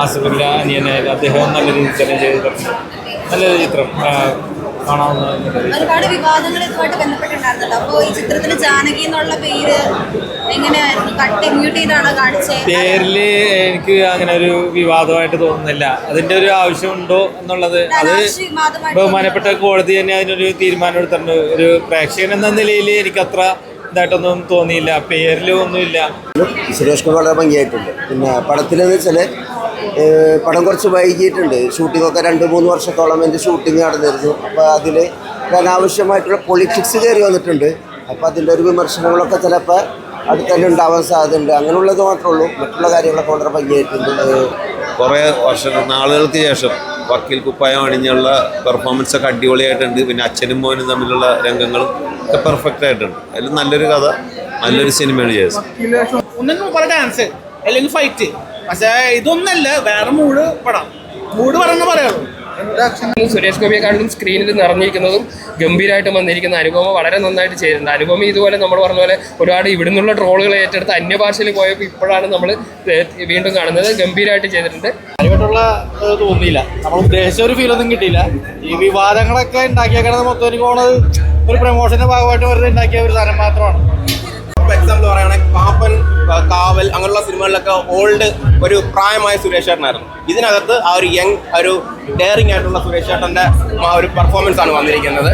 ആസിഫിൻ്റെ അനിയനായാലും അദ്ദേഹം നല്ല രീതിയിൽ തന്നെ ചെയ്തിട്ടുണ്ട്. നല്ലൊരു ചിത്രം കാണാവുന്ന ഒരുപാട് വിവാദങ്ങൾ ഇതുമായിട്ട് ബന്ധപ്പെട്ടിട്ടുണ്ടായിരുന്നല്ലോ. അപ്പോൾ ഈ ചിത്രത്തിൽ ജാനകി എന്നുള്ള പേര് എങ്ങനെയായിരുന്നു? കട്ട് മ്യൂട്ട് ചെയ്താണോ കാണിച്ചത്? പേരിൽ എനിക്ക് അങ്ങനെ ഒരു വിവാദമായിട്ട് തോന്നുന്നില്ല. അതിൻ്റെ ഒരു ആവശ്യമുണ്ടോ എന്നുള്ളത് അത് ബഹുമാനപ്പെട്ട കോടതി തന്നെ അതിനൊരു തീരുമാനം എടുത്തിട്ടുണ്ട്. ഒരു പ്രേക്ഷകൻ എന്ന നിലയിൽ എനിക്കത്ര ഇതായിട്ടൊന്നും തോന്നിയില്ല. പേരിലും ഒന്നുമില്ല. സുരേഷ് കുമാർ വളരെ ഭംഗിയായിട്ടുണ്ട്. പിന്നെ പടത്തിലെന്ന് വെച്ചാൽ പടം കുറച്ച് വൈകിയിട്ടുണ്ട്. ഷൂട്ടിങ്ങൊക്കെ 2-3 വർഷത്തോളം എൻ്റെ ഷൂട്ടിങ് നടന്നിരുന്നു. അപ്പോൾ അതിൽ അനാവശ്യമായിട്ടുള്ള പൊളിറ്റിക്സ് കയറി വന്നിട്ടുണ്ട്. അപ്പോൾ അതിൻ്റെ ഒരു വിമർശനങ്ങളൊക്കെ ചിലപ്പോൾ അടുത്ത് തന്നെ ഉണ്ടാവാൻ സാധ്യതയുണ്ട്. അങ്ങനെയുള്ളത് മാത്രമേ ഉള്ളൂ. മറ്റുള്ള കാര്യങ്ങളൊക്കെ വളരെ ഭംഗിയായിട്ടുണ്ട്. കുറേ നാളുകൾക്ക് ശേഷം വക്കീൽ കുപ്പായം അണിഞ്ഞുള്ള പെർഫോമൻസ് ഒക്കെ അടിപൊളിയായിട്ടുണ്ട്. പിന്നെ അച്ഛനും മോനും തമ്മിലുള്ള രംഗങ്ങളും ഒക്കെ പെർഫെക്റ്റ് ആയിട്ടുണ്ട്. അതിൽ നല്ലൊരു കഥ, നല്ലൊരു സിനിമയാണ് ചെയ്തത്. ഒന്നും പറ ഡാൻസ് അല്ലെങ്കിൽ ഫൈറ്റ്, പക്ഷേ ഇതൊന്നല്ല, വേറെ മൂഡ് പറയുന്ന പറയാറുള്ളൂ. സുരേഷ് ഗോപിയെക്കാളും സ്ക്രീനിൽ നിറഞ്ഞിരിക്കുന്നതും ഗംഭീരമായിട്ട് വന്നിരിക്കുന്ന അനുപമ വളരെ നന്നായിട്ട് ചെയ്തിട്ടുണ്ട്. അനുപമ ഇതുപോലെ നമ്മൾ പറഞ്ഞ പോലെ ഒരുപാട് ഇവിടുന്നുള്ള ട്രോളുകൾ ഏറ്റെടുത്ത് അന്യഭാഷയിൽ പോയപ്പോൾ ഇപ്പോഴാണ് നമ്മൾ വീണ്ടും കാണുന്നത്. ഗംഭീരമായിട്ട് ചെയ്തിട്ടുണ്ട്. കാര്യമായിട്ടുള്ള തോന്നിയില്ല. നമ്മൾ ഉദ്ദേശിച്ച ഒരു ഫീലൊന്നും കിട്ടിയില്ല. ഈ വിവാദങ്ങളൊക്കെ ഉണ്ടാക്കിയേക്കണത് മൊത്തം എനിക്ക് തോന്നുന്നത് ഒരു പ്രൊമോഷൻ്റെ ഭാഗമായിട്ട് വെറുതെ ഉണ്ടാക്കിയ ഒരു സാധനം മാത്രമാണ്. എക്സാമ്പിൾ പറയുകയാണെങ്കിൽ പാപ്പൻ, കാവൽ അങ്ങനെയുള്ള സിനിമകളിലൊക്കെ ഓൾഡ് ഒരു പ്രായമായ സുരേഷ് ചേട്ടനായിരുന്നു. ഇതിനകത്ത് ആ ഒരു യങ്, ഒരു ഡെയറിംഗ് ആയിട്ടുള്ള സുരേഷ് ചേട്ടൻ്റെ ആ ഒരു പെർഫോമൻസ് ആണ് വന്നിരിക്കുന്നത്.